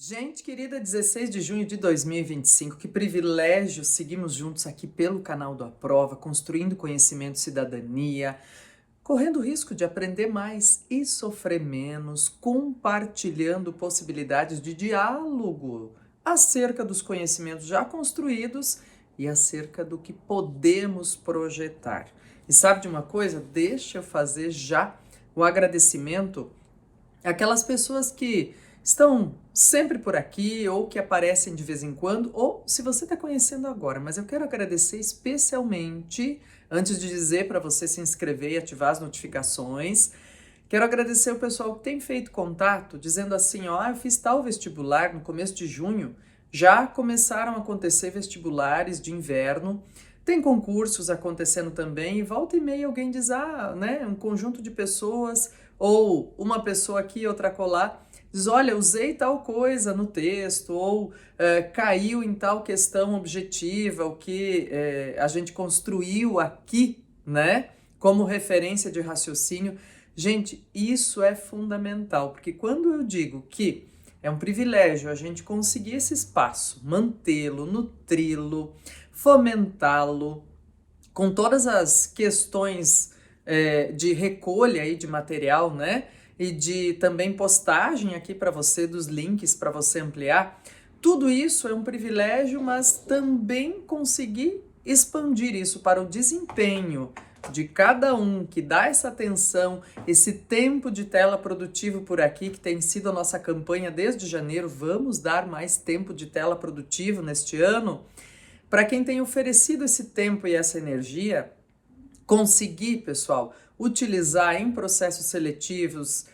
Gente querida, 16 de junho de 2025, que privilégio seguimos juntos aqui pelo canal do Aprova, construindo conhecimento e cidadania, correndo o risco de aprender mais e sofrer menos, compartilhando possibilidades de diálogo acerca dos conhecimentos já construídos e acerca do que podemos projetar. E sabe de uma coisa? Deixa eu fazer já o agradecimento àquelas pessoas que estão sempre por aqui ou que aparecem de vez em quando, ou se você está conhecendo agora, mas eu quero agradecer especialmente, antes de dizer para você se inscrever e ativar as notificações, quero agradecer o pessoal que tem feito contato, dizendo assim, ó, eu fiz tal vestibular no começo de junho, já começaram a acontecer vestibulares de inverno, tem concursos acontecendo também, e volta e meia alguém diz, né, um conjunto de pessoas, ou uma pessoa aqui, outra colar, diz, olha, usei tal coisa no texto, ou caiu em tal questão objetiva, o que a gente construiu aqui, né, como referência de raciocínio. Gente, isso é fundamental, porque quando eu digo que é um privilégio a gente conseguir esse espaço, mantê-lo, nutri-lo, fomentá-lo, com todas as questões de recolha aí de material, né? E de também postagem aqui para você dos links para você ampliar. Tudo isso é um privilégio, mas também conseguir expandir isso para o desempenho de cada um que dá essa atenção, esse tempo de tela produtivo por aqui, que tem sido a nossa campanha desde janeiro. Vamos dar mais tempo de tela produtivo neste ano. Para quem tem oferecido esse tempo e essa energia, conseguir, pessoal, utilizar em processos seletivos,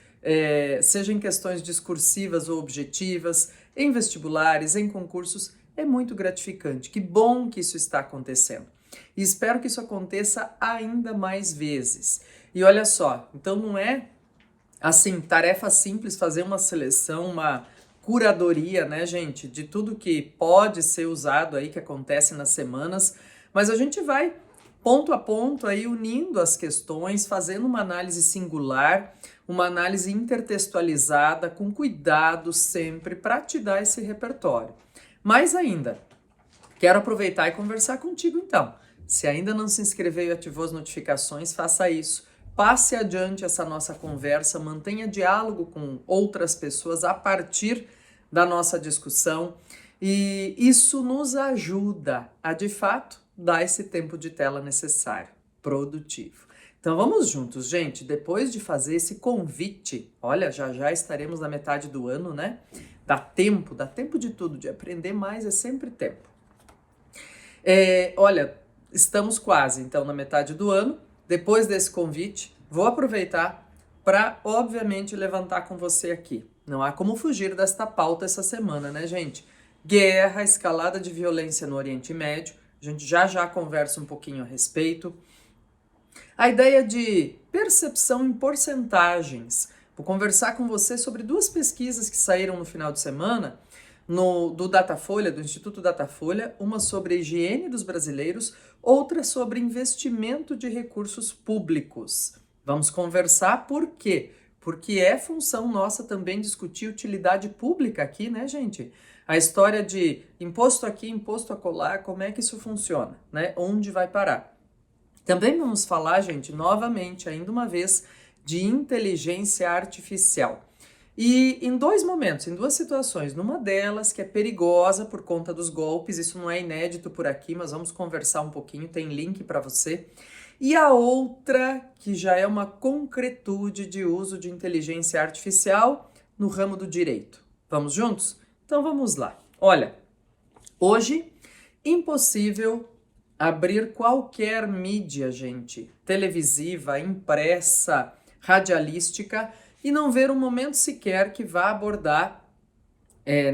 seja em questões discursivas ou objetivas, em vestibulares, em concursos, é muito gratificante. Que bom que isso está acontecendo. E espero que isso aconteça ainda mais vezes. E olha só, então não é assim, tarefa simples fazer uma seleção, uma curadoria, né, gente, de tudo que pode ser usado aí, que acontece nas semanas, mas a gente vai ponto a ponto aí unindo as questões, fazendo uma análise singular, uma análise intertextualizada, com cuidado sempre, para te dar esse repertório. Mais ainda, quero aproveitar e conversar contigo então. Se ainda não se inscreveu e ativou as notificações, faça isso. Passe adiante essa nossa conversa, mantenha diálogo com outras pessoas a partir da nossa discussão e isso nos ajuda a, de fato, dar esse tempo de tela necessário, produtivo. Então vamos juntos, gente, depois de fazer esse convite, olha, já estaremos na metade do ano, né? Dá tempo de tudo, de aprender mais é sempre tempo. Olha, estamos quase, então, na metade do ano. Depois desse convite, vou aproveitar para, obviamente, levantar com você aqui. Não há como fugir desta pauta essa semana, né, gente? Guerra, escalada de violência no Oriente Médio. A gente já conversa um pouquinho a respeito. A ideia de percepção em porcentagens. Vou conversar com você sobre duas pesquisas que saíram no final de semana do Datafolha, do Instituto Datafolha, uma sobre a higiene dos brasileiros, outra sobre investimento de recursos públicos. Vamos conversar por quê? Porque é função nossa também discutir utilidade pública aqui, né, gente? A história de imposto aqui, imposto acolá, como é que isso funciona, né? Onde vai parar? Também vamos falar, gente, novamente, ainda uma vez, de inteligência artificial. E em dois momentos, em duas situações, numa delas que é perigosa por conta dos golpes, isso não é inédito por aqui, mas vamos conversar um pouquinho, tem link para você. E a outra que já é uma concretude de uso de inteligência artificial no ramo do direito. Vamos juntos? Então vamos lá. Olha, hoje, impossível abrir qualquer mídia, gente, televisiva, impressa, radialística, e não ver um momento sequer que vá abordar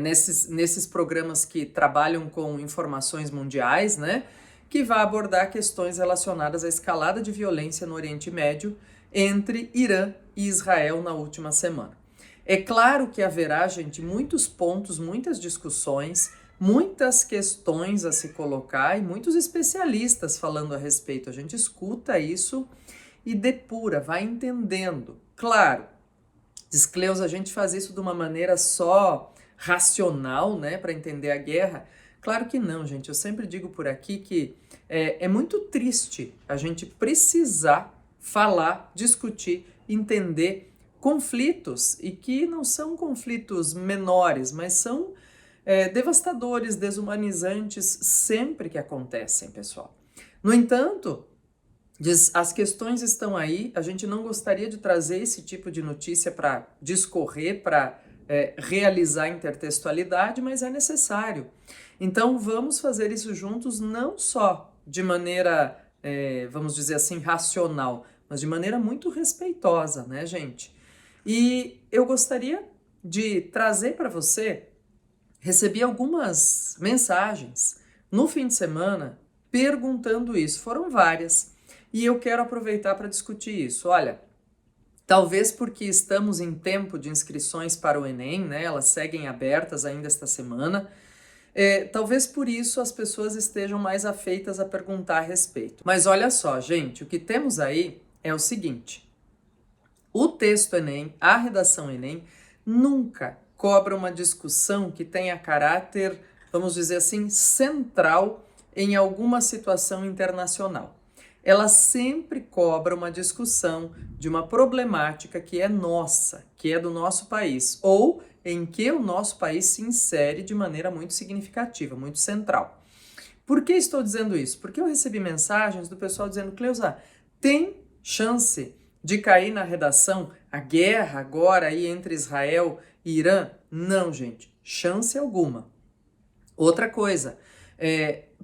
nesses programas que trabalham com informações mundiais, né? Que vá abordar questões relacionadas à escalada de violência no Oriente Médio entre Irã e Israel na última semana. É claro que haverá, gente, muitos pontos, muitas discussões, muitas questões a se colocar e muitos especialistas falando a respeito. A gente escuta isso e depura, vai entendendo. Claro, Descleusa, a gente faz isso de uma maneira só racional, né, para entender a guerra? Claro que não, gente. Eu sempre digo por aqui que é muito triste a gente precisar falar, discutir, entender conflitos, e que não são conflitos menores, mas são devastadores, desumanizantes, sempre que acontecem, pessoal. No entanto, as questões estão aí, a gente não gostaria de trazer esse tipo de notícia para discorrer, para realizar intertextualidade, mas é necessário. Então vamos fazer isso juntos, não só de maneira, vamos dizer assim, racional, mas de maneira muito respeitosa, né, gente? E eu gostaria de trazer para você, recebi algumas mensagens no fim de semana perguntando isso, foram várias, e eu quero aproveitar para discutir isso. Olha, talvez porque estamos em tempo de inscrições para o Enem, né? Elas seguem abertas ainda esta semana. Talvez por isso as pessoas estejam mais afeitas a perguntar a respeito. Mas olha só, gente, o que temos aí é o seguinte: o texto Enem, a redação Enem, nunca cobra uma discussão que tenha caráter, vamos dizer assim, central em alguma situação internacional. Ela sempre cobra uma discussão de uma problemática que é nossa, que é do nosso país, ou em que o nosso país se insere de maneira muito significativa, muito central. Por que estou dizendo isso? Porque eu recebi mensagens do pessoal dizendo: Cleusa, tem chance de cair na redação a guerra agora aí entre Israel e Irã? Não, gente, chance alguma. Outra coisa,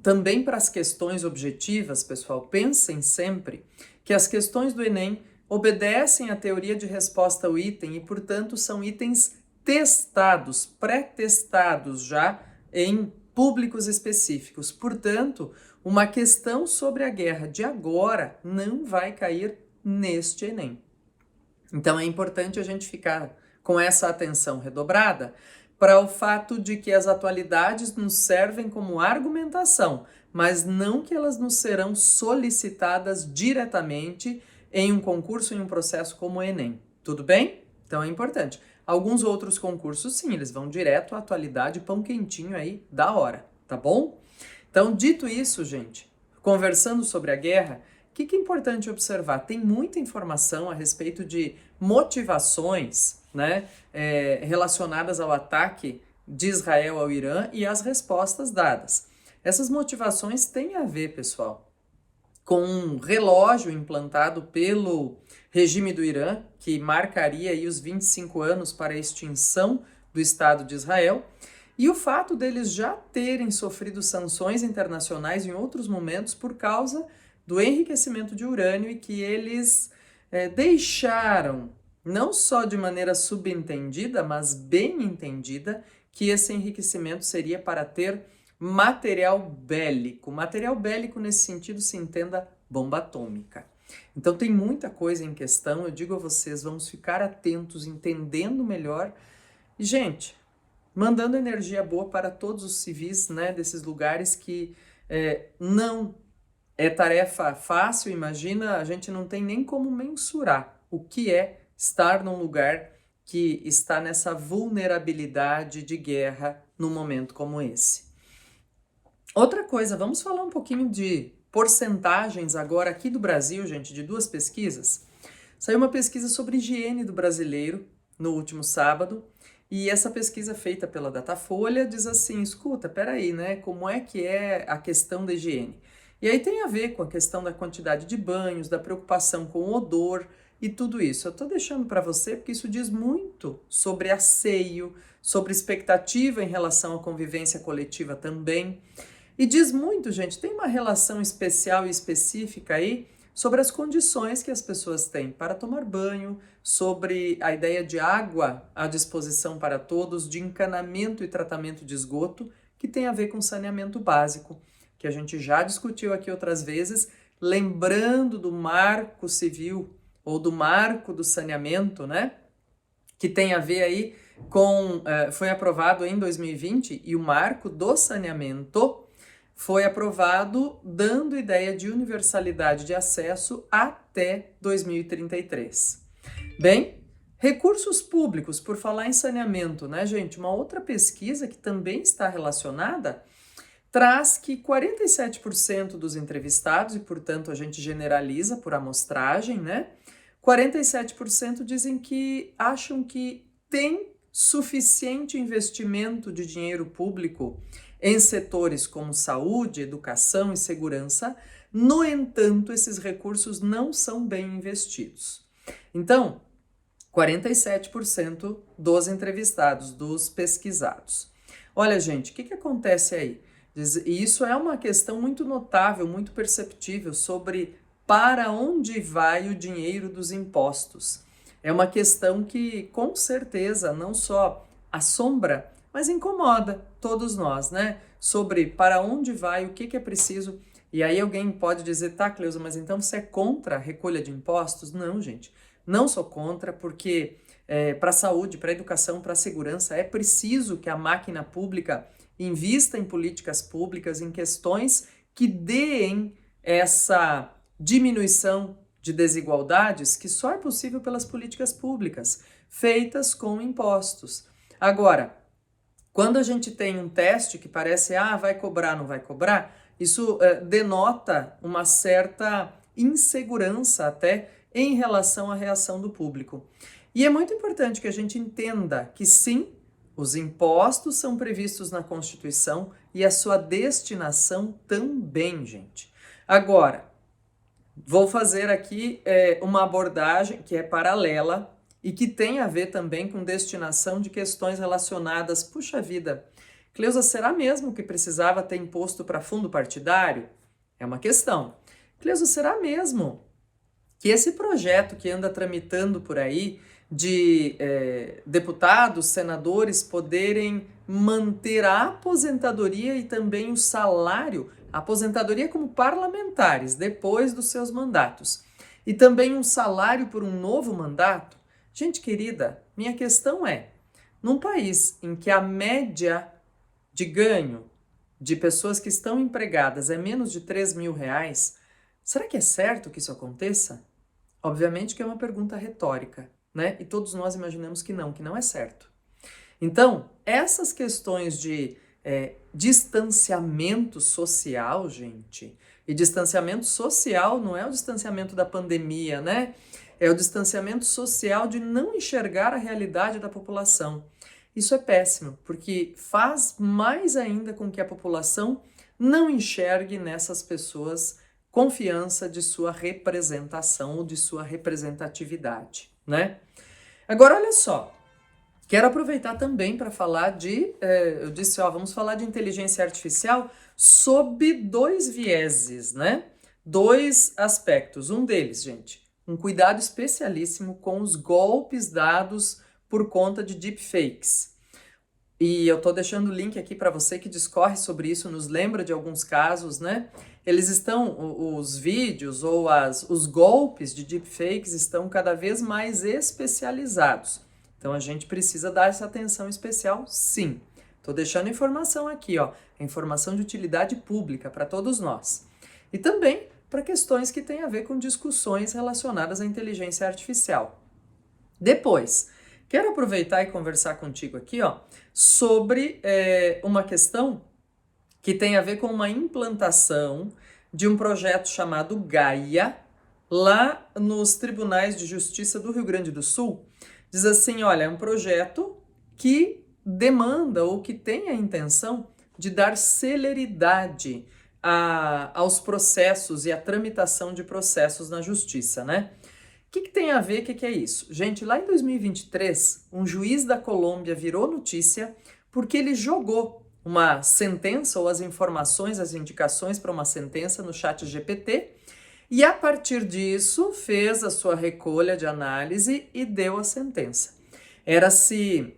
também para as questões objetivas, pessoal, pensem sempre que as questões do Enem obedecem à teoria de resposta ao item e, portanto, são itens testados, pré-testados já em públicos específicos. Portanto, uma questão sobre a guerra de agora não vai cair neste Enem. Então é importante a gente ficar com essa atenção redobrada para o fato de que as atualidades nos servem como argumentação, mas não que elas nos serão solicitadas diretamente em um concurso, em um processo como o Enem. Tudo bem? Então é importante. Alguns outros concursos, sim, eles vão direto à atualidade, pão quentinho aí da hora, tá bom? Então, dito isso, gente, conversando sobre a guerra, o que é importante observar? Tem muita informação a respeito de motivações, né, relacionadas ao ataque de Israel ao Irã e as respostas dadas. Essas motivações têm a ver, pessoal, com um relógio implantado pelo regime do Irã, que marcaria aí os 25 anos para a extinção do Estado de Israel, e o fato deles já terem sofrido sanções internacionais em outros momentos por causa do enriquecimento de urânio, e que eles deixaram, não só de maneira subentendida, mas bem entendida, que esse enriquecimento seria para ter material bélico. Material bélico, nesse sentido, se entenda bomba atômica. Então tem muita coisa em questão, eu digo a vocês, vamos ficar atentos, entendendo melhor. E, gente, mandando energia boa para todos os civis, né, desses lugares que não é tarefa fácil. Imagina, a gente não tem nem como mensurar o que é estar num lugar que está nessa vulnerabilidade de guerra num momento como esse. Outra coisa, vamos falar um pouquinho de porcentagens agora aqui do Brasil, gente, de duas pesquisas. Saiu uma pesquisa sobre higiene do brasileiro no último sábado, e essa pesquisa feita pela Datafolha diz assim: escuta, peraí, né, como é que é a questão da higiene? E aí tem a ver com a questão da quantidade de banhos, da preocupação com o odor e tudo isso. Eu tô deixando para você porque isso diz muito sobre asseio, sobre expectativa em relação à convivência coletiva também. E diz muito, gente, tem uma relação especial e específica aí sobre as condições que as pessoas têm para tomar banho, sobre a ideia de água à disposição para todos, de encanamento e tratamento de esgoto, que tem a ver com saneamento básico, que a gente já discutiu aqui outras vezes, lembrando do Marco Civil, ou do Marco do Saneamento, né? Que tem a ver aí com, foi aprovado em 2020, e o Marco do Saneamento foi aprovado dando ideia de universalidade de acesso até 2033. Bem, Recursos públicos, por falar em saneamento, né, gente? Uma outra pesquisa que também está relacionada traz que 47% dos entrevistados, e portanto a gente generaliza por amostragem, né? 47% dizem que acham que tem suficiente investimento de dinheiro público em setores como saúde, educação e segurança. No entanto, esses recursos não são bem investidos. Então, 47% dos entrevistados, dos pesquisados. Olha, gente, o que acontece aí? E isso é uma questão muito notável, muito perceptível sobre para onde vai o dinheiro dos impostos. É uma questão que, com certeza, não só assombra, mas incomoda todos nós, né? Sobre para onde vai, o que é preciso. E aí alguém pode dizer, tá, Cleusa, mas então você é contra a recolha de impostos? Não, gente. Não sou contra, porque para a saúde, para a educação, para a segurança, é preciso que a máquina pública invista em políticas públicas, em questões que deem essa diminuição de desigualdades que só é possível pelas políticas públicas, feitas com impostos. Agora, quando a gente tem um teste que parece, vai cobrar, não vai cobrar, isso denota uma certa insegurança até em relação à reação do público. E é muito importante que a gente entenda que sim, os impostos são previstos na Constituição e a sua destinação também, gente. Agora, vou fazer aqui uma abordagem que é paralela e que tem a ver também com destinação de questões relacionadas. Puxa vida, Cleusa, será mesmo que precisava ter imposto para fundo partidário? É uma questão. Cleusa, será mesmo que esse projeto que anda tramitando por aí de deputados, senadores poderem manter a aposentadoria e também o salário, a aposentadoria como parlamentares depois dos seus mandatos, e também um salário por um novo mandato? Gente querida, minha questão é, num país em que a média de ganho de pessoas que estão empregadas é menos de R$ 3.000, será que é certo que isso aconteça? Obviamente que é uma pergunta retórica, né? E todos nós imaginamos que não é certo. Então, essas questões de distanciamento social, gente, e distanciamento social não é o distanciamento da pandemia, né? É o distanciamento social de não enxergar a realidade da população. Isso é péssimo, porque faz mais ainda com que a população não enxergue nessas pessoas confiança de sua representação ou de sua representatividade, né? Agora, olha só, quero aproveitar também para falar eu disse, vamos falar de inteligência artificial sob dois vieses, né? Dois aspectos. Um deles, gente, um cuidado especialíssimo com os golpes dados por conta de deepfakes. E eu tô deixando o link aqui para você que discorre sobre isso, nos lembra de alguns casos, né? Eles estão, os vídeos ou os golpes de deepfakes estão cada vez mais especializados. Então a gente precisa dar essa atenção especial, sim. Tô deixando informação aqui, informação de utilidade pública para todos nós. E também para questões que têm a ver com discussões relacionadas à inteligência artificial. Depois, quero aproveitar e conversar contigo aqui, sobre uma questão que tem a ver com uma implantação de um projeto chamado Gaia, lá nos Tribunais de Justiça do Rio Grande do Sul. Diz assim, olha, é um projeto que demanda ou que tem a intenção de dar celeridade aos processos e à tramitação de processos na justiça, né? O que tem a ver, o que é isso? Gente, lá em 2023, um juiz da Colômbia virou notícia porque ele jogou uma sentença ou as informações, as indicações para uma sentença no ChatGPT e a partir disso fez a sua recolha de análise e deu a sentença. Era se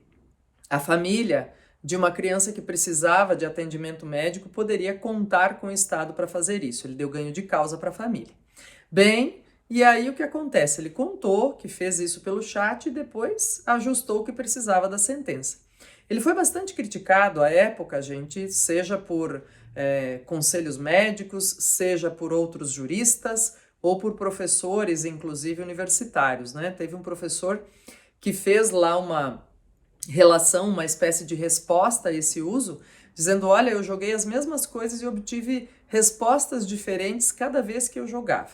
a família de uma criança que precisava de atendimento médico poderia contar com o Estado para fazer isso. Ele deu ganho de causa para a família. Bem, e aí o que acontece? Ele contou que fez isso pelo chat e depois ajustou o que precisava da sentença. Ele foi bastante criticado à época, gente, seja por conselhos médicos, seja por outros juristas ou por professores, inclusive universitários, né? Teve um professor que fez lá uma relação, uma espécie de resposta a esse uso, dizendo, olha, eu joguei as mesmas coisas e obtive respostas diferentes cada vez que eu jogava.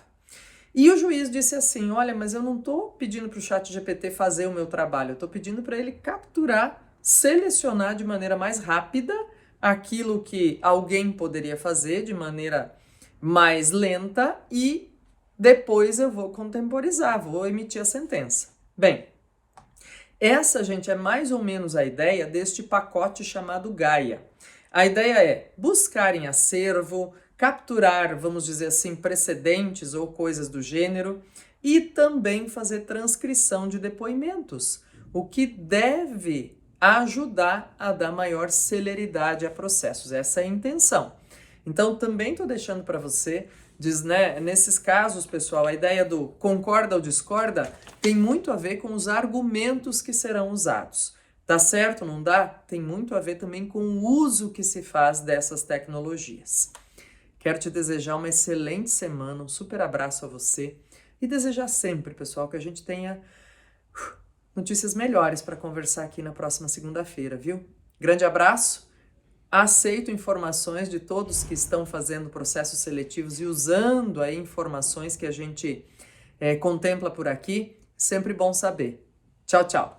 E o juiz disse assim, olha, mas eu não estou pedindo para o ChatGPT fazer o meu trabalho, eu estou pedindo para ele capturar, selecionar de maneira mais rápida aquilo que alguém poderia fazer de maneira mais lenta e depois eu vou contemporizar, vou emitir a sentença. Bem, essa, gente, é mais ou menos a ideia deste pacote chamado Gaia. A ideia é buscar em acervo, capturar, vamos dizer assim, precedentes ou coisas do gênero e também fazer transcrição de depoimentos, o que deve ajudar a dar maior celeridade a processos. Essa é a intenção. Então, também estou deixando para você, diz, né, nesses casos, pessoal, a ideia do concorda ou discorda tem muito a ver com os argumentos que serão usados. Dá certo, não dá? Tem muito a ver também com o uso que se faz dessas tecnologias. Quero te desejar uma excelente semana, um super abraço a você e desejar sempre, pessoal, que a gente tenha notícias melhores para conversar aqui na próxima segunda-feira, viu? Grande abraço! Aceito informações de todos que estão fazendo processos seletivos e usando aí informações que a gente contempla por aqui. Sempre bom saber. Tchau, tchau.